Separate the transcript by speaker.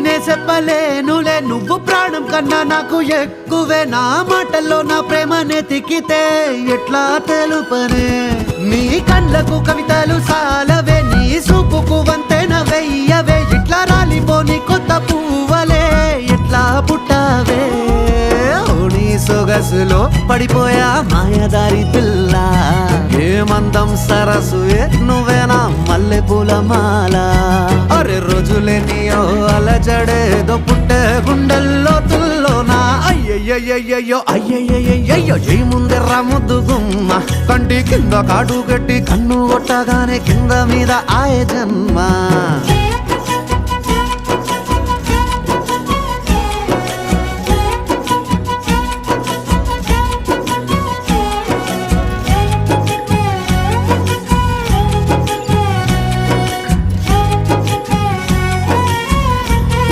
Speaker 1: నే చెప్పలేనులే నువ్వు ప్రాణం కన్నా నాకు ఎక్కువే నా మాటల్లో నా ప్రేమనే తిక్కితే ఎట్లా తెలుపనే నీ కళ్ళకు కవితలు సాలవే నీ సూపుకు వంతెన వెయ్యవే ఇట్లా రాలిపోని కొత్త పువ్వలే ఎట్లా పుట్టావే నీ సొగసులో పడిపోయా మాయదారి పిల్ల ఏమందం సరసు నువ్వేనా మల్లె పూల మాల అరే రోజులేనియో అలజడేదో పుట్టే గుండెల్లో తుల్లోనా అయ్యయ్యయ్యో అయ్యయ్యయ్యో జై ముందెర్ర ముద్దు గుమ్మ కంటి కింద కాడు గట్టి కన్ను కొట్టగానే కింద మీద ఆయ జన్మ